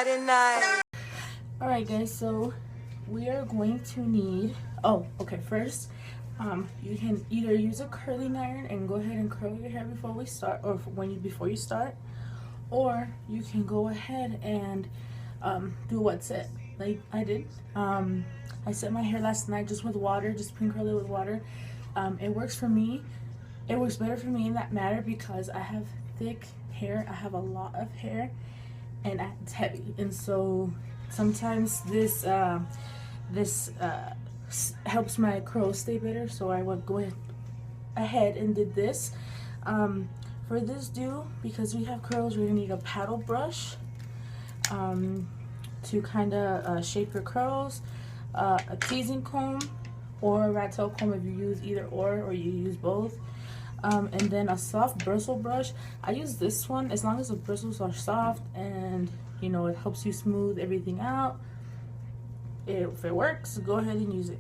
Friday night. Alright guys, so we are going to need, oh okay, first you can either use a curling iron and go ahead and curl your hair before we start, or before you start, or you can go ahead and do what's it like I did. I set my hair last night just with water, just pin curl it with water. It works for me. It works better for me in that matter because I have thick hair. I have a lot of hair and it's heavy, and so sometimes this helps my curls stay better. So I would go ahead and did this. For this do, because we have curls, we're gonna need a paddle brush to kind of shape your curls, a teasing comb or a rat tail comb if you use either or you use both, and then a soft bristle brush. I use this one as long as the bristles are soft and you know it helps you smooth everything out. If it works, go ahead and use it.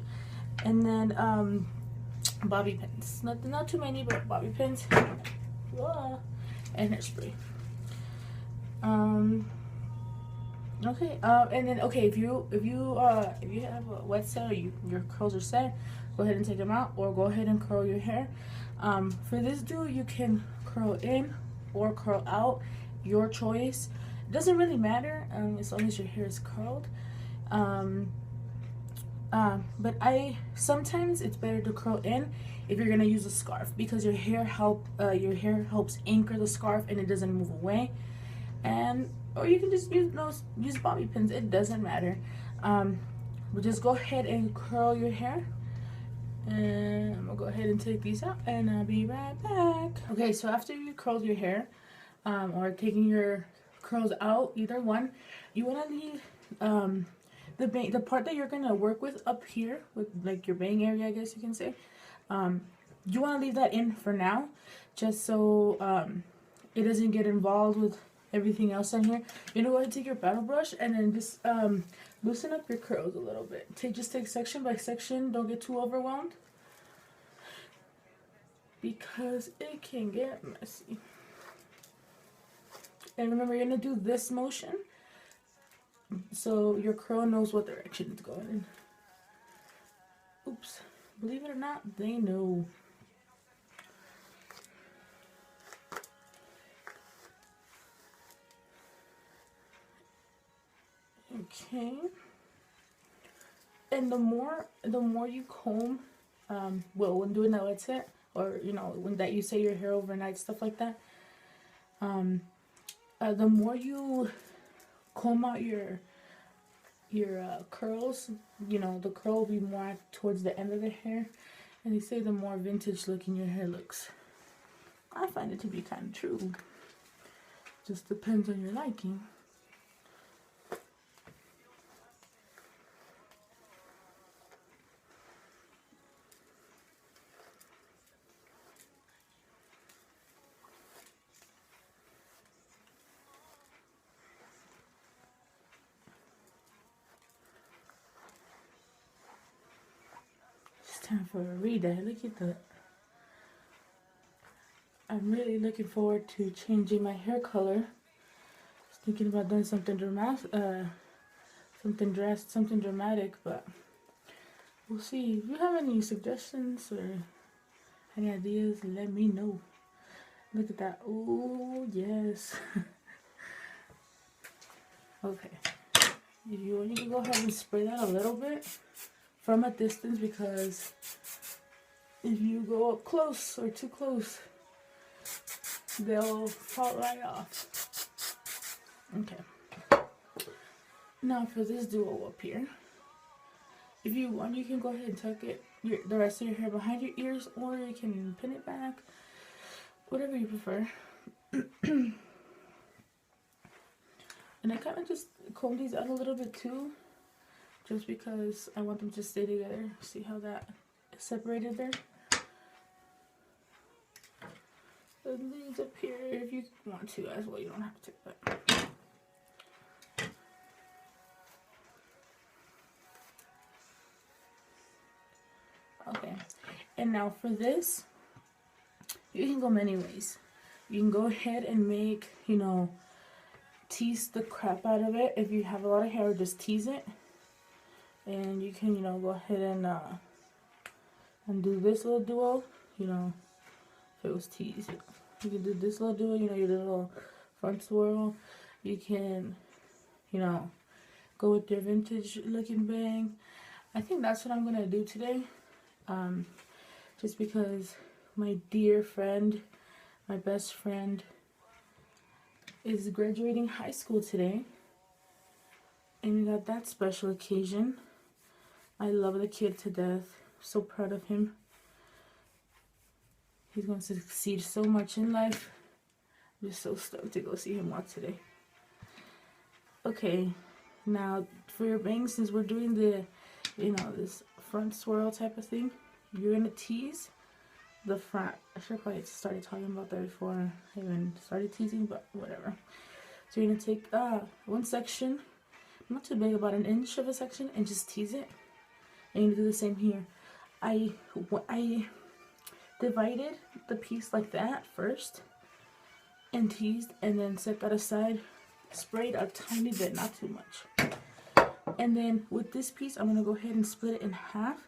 And then bobby pins, not too many, but bobby pins. And hairspray. Okay, and then okay, if you have a wet set or your curls are set, go ahead and take them out or go ahead and curl your hair. For this do, you can curl in or curl out, your choice. It doesn't really matter as long as your hair is curled. But sometimes it's better to curl in if you're gonna use a scarf, because your hair helps anchor the scarf and it doesn't move away. Or you can just use bobby pins. It doesn't matter. But just go ahead and curl your hair. And I'm gonna go ahead and take these out and I'll be right back. Okay, so after you curled your hair, or taking your curls out, either one, you want to leave the part that you're gonna work with up here, with like your bang area, I guess you can say. You want to leave that in for now, just so it doesn't get involved with everything else on here. You're gonna go ahead and take your paddle brush and then just loosen up your curls a little bit. Just take section by section. Don't get too overwhelmed because it can get messy. And remember, you're gonna do this motion so your curl knows what direction it's going in. Oops, believe it or not, they know. Okay, and the more you comb, when doing that wet set, or you know when that you say your hair overnight, stuff like that, the more you comb out your curls, you know the curl will be more towards the end of the hair, and they say the more vintage looking your hair looks. I find it to be kind of true. Just depends on your liking. Time for a read. Look at that. I'm really looking forward to changing my hair color. Just thinking about doing something dramatic, something dramatic, but we'll see. If you have any suggestions or any ideas, let me know. Look at that. Oh yes. Okay. You can go ahead and spray that a little bit from a distance, because if you go up close or too close, they'll fall right off. Okay. Now for this duo up here, if you want, you can go ahead and tuck the rest of your hair behind your ears, or you can pin it back, whatever you prefer. And I kind of just comb these out a little bit too, just because I want them to stay together. See how that is separated there? The leaves up here, if you want to as well, you don't have to, but okay. And now for this, you can go many ways. You can go ahead and make, tease the crap out of it. If you have a lot of hair, just tease it. And you can, go ahead and do this little duo, if it was teased. You can do this little duo, your little front swirl. You can, go with your vintage looking bang. I think that's what I'm going to do today. Just because my dear friend, my best friend, is graduating high school today. And we got that special occasion. I love the kid to death. So proud of him. He's going to succeed so much in life. I'm just so stoked to go see him walk today. Okay, now for your bangs, since we're doing the, this front swirl type of thing, you're going to tease the front. I should have probably started talking about that before I even started teasing, but whatever. So you're going to take one section, not too big, about an inch of a section, and just tease it. And you do the same here. I divided the piece like that first and teased, and then set that aside, sprayed a tiny bit, not too much. And then with this piece, I'm going to go ahead and split it in half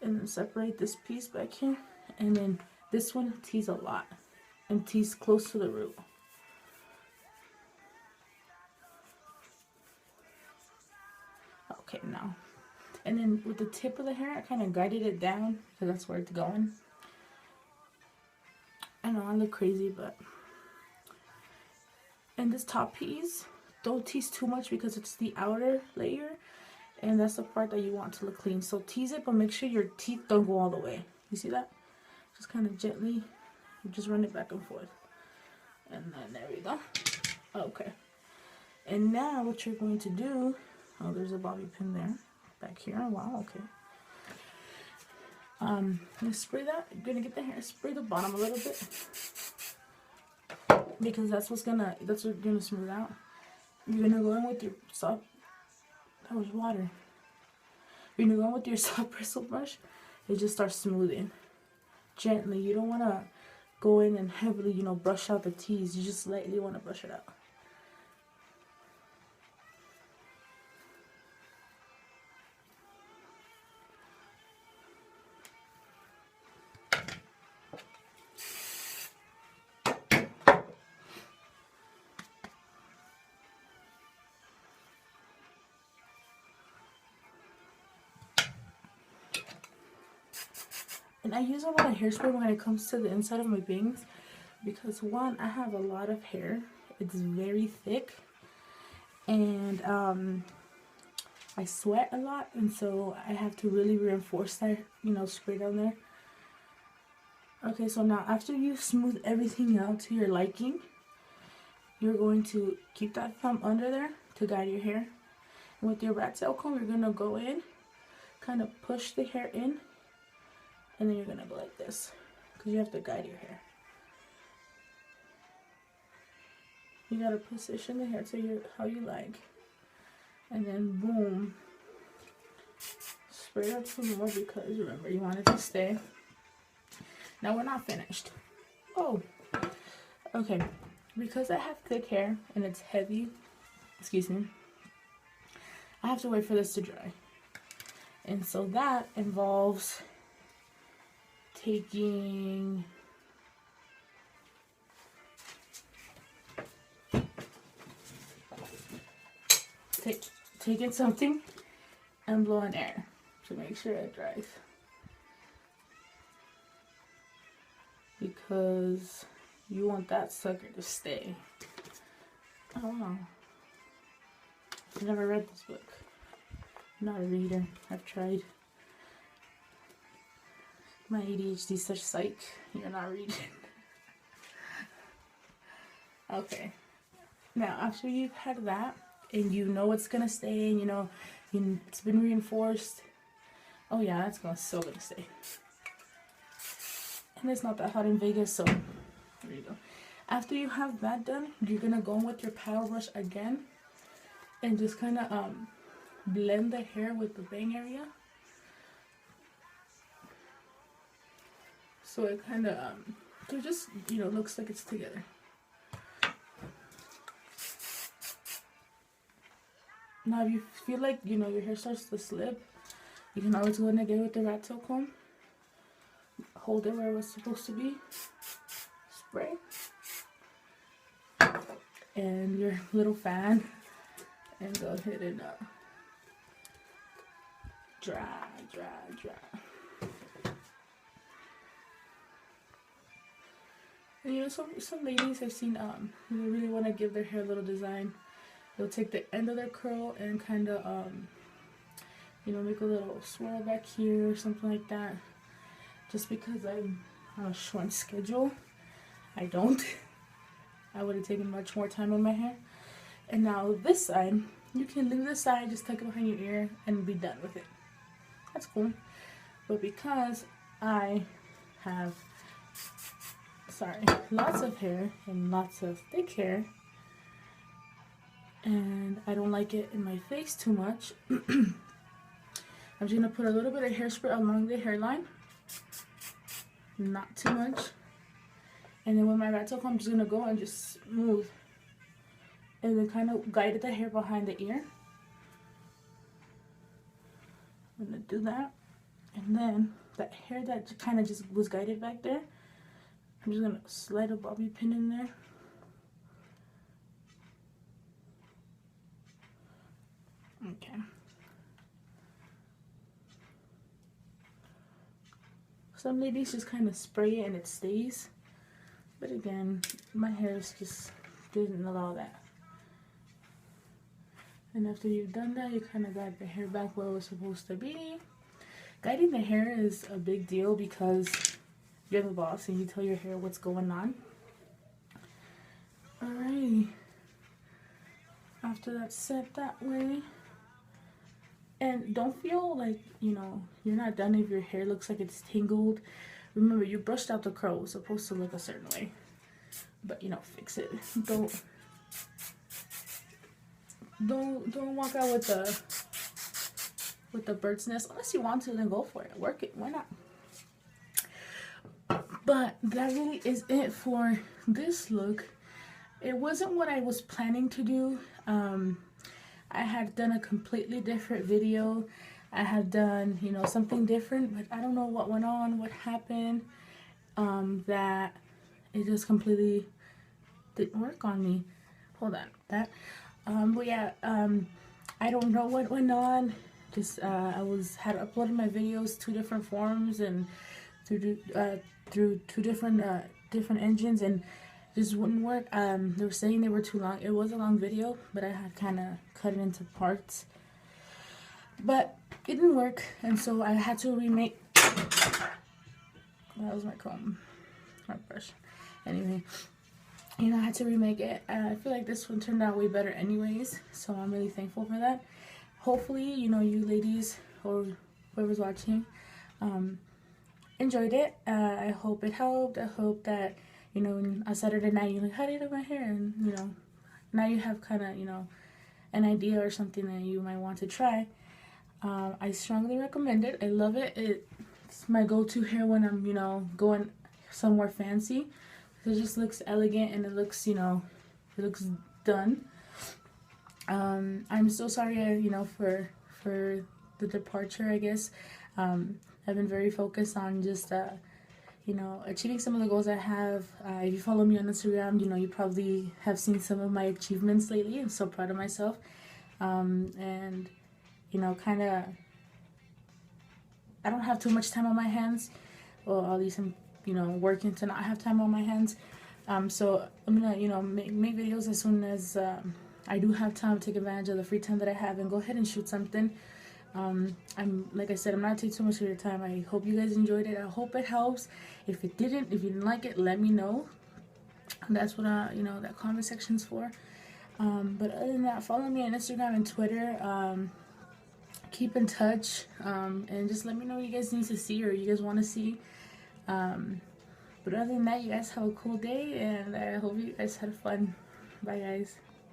and then separate this piece back here, and then this one tease a lot and tease close to the root. Okay, now, and then with the tip of the hair, I kind of guided it down because that's where it's going. I know I look crazy, but, and this top piece, don't tease too much because it's the outer layer, and that's the part that you want to look clean. So tease it, but make sure your teeth don't go all the way. You see that? Just kind of gently, just run it back and forth. And then there we go. Okay. And now what you're going to do, oh, there's a bobby pin there, back here. Wow, okay. Let's spray that. You're gonna get the hair, spray the bottom a little bit, because that's what's gonna smooth out. You're gonna go in with your soft, that was water. You're gonna go in with your soft bristle brush and just start smoothing gently. You don't want to go in and heavily, brush out the tease. You just lightly want to brush it out. And I use a lot of hairspray when it comes to the inside of my bangs, because one, I have a lot of hair. It's very thick, and I sweat a lot, and so I have to really reinforce that, spray down there. Okay, so now after you smooth everything out to your liking, you're going to keep that thumb under there to guide your hair. And with your rat tail comb, you're going to go in, kind of push the hair in, and then you're going to go like this, because you have to guide your hair. You got to position the hair to how you like. And then boom. Spray up some more because remember, you want it to stay. Now we're not finished. Oh, okay. Because I have thick hair and it's heavy, excuse me, I have to wait for this to dry. And so that involves taking something and blowing air to make sure it dries, because you want that sucker to stay. Oh wow, I've never read this book. I'm not a reader. I've tried. My ADHD is such psych. You're not reading. Okay. Now, after you've had that, and you know it's gonna stay, and it's been reinforced. Oh yeah, that's still gonna stay. And it's not that hot in Vegas, so there you go. After you have that done, you're gonna go in with your paddle brush again, and just kind of blend the hair with the bang area. So it kind of, so it just, looks like it's together. Now if you feel like, you know, your hair starts to slip, you can always go in again with the rat tail comb. Hold it where it was supposed to be. Spray. And your little fan. And go ahead and dry. And you know, some ladies I've seen, they really want to give their hair a little design. They'll take the end of their curl and kind of, you know, make a little swirl back here or something like that. Just because I'm on a short schedule, I don't. I would have taken much more time on my hair. And now this side, you can leave this side, just tuck it behind your ear and be done with it. That's cool. But because I have, lots of hair and lots of thick hair, and I don't like it in my face too much, I'm just going to put a little bit of hairspray along the hairline. Not too much. And then with my rat tail comb, I'm just going to go and just smooth. And then kind of guide the hair behind the ear. I'm going to do that. And then that hair that kind of just was guided back there, I'm just going to slide a bobby pin in there. Okay. Some ladies just kind of spray it and it stays. But again, my hair just didn't allow that. And after you've done that, you kind of guide the hair back where it was supposed to be. Guiding the hair is a big deal because you're the boss and you tell your hair what's going on. Alrighty. After that's set that way. And don't feel like, you know, you're not done if your hair looks like it's tangled. Remember, you brushed out the curl. It was supposed to look a certain way. But, you know, fix it. Don't walk out with the bird's nest. Unless you want to, then go for it. Work it. Why not? But that really is it for this look. It wasn't what I was planning to do. I had done a completely different video. I had done, you know, something different, but I don't know what went on, what happened, that it just completely didn't work on me. Hold on, but yeah, I don't know what went on. Just I had uploaded my videos 2 different forms and through 2 different engines, and just wouldn't work. They were saying they were too long. It was a long video, but I had kind of cut it into parts. But it didn't work, and so I had to remake. That was my comb, my brush. Anyway, you know, I had to remake it. I feel like this one turned out way better anyways, so I'm really thankful for that. Hopefully, you know, you ladies or whoever's watching enjoyed it. I hope it helped. I hope that, you know, on Saturday night you're like, how do you do my hair? And, you know, now you have kind of, you know, an idea or something that you might want to try. I strongly recommend it. I love it. It's my go-to hair when I'm, you know, going somewhere fancy. It just looks elegant and it looks, you know, it looks done. I'm so sorry, you know, for the departure, I guess. I've been very focused on just, you know, achieving some of the goals I have. If you follow me on Instagram, you know, you probably have seen some of my achievements lately. I'm so proud of myself. And, you know, kind of, I don't have too much time on my hands. Well, at least I'm, you know, working to not have time on my hands. So I'm gonna, you know, make videos as soon as I do have time to take advantage of the free time that I have and go ahead and shoot something. Like I said, I'm not taking too much of your time. I hope you guys enjoyed it. I hope it helps. If you didn't like it, let me know. That's what you know, that comment section's for. But other than that, follow me on Instagram and Twitter. Keep in touch, and just let me know what you guys need to see or you guys want to see. But other than that, you guys have a cool day, and I hope you guys had fun. Bye, guys.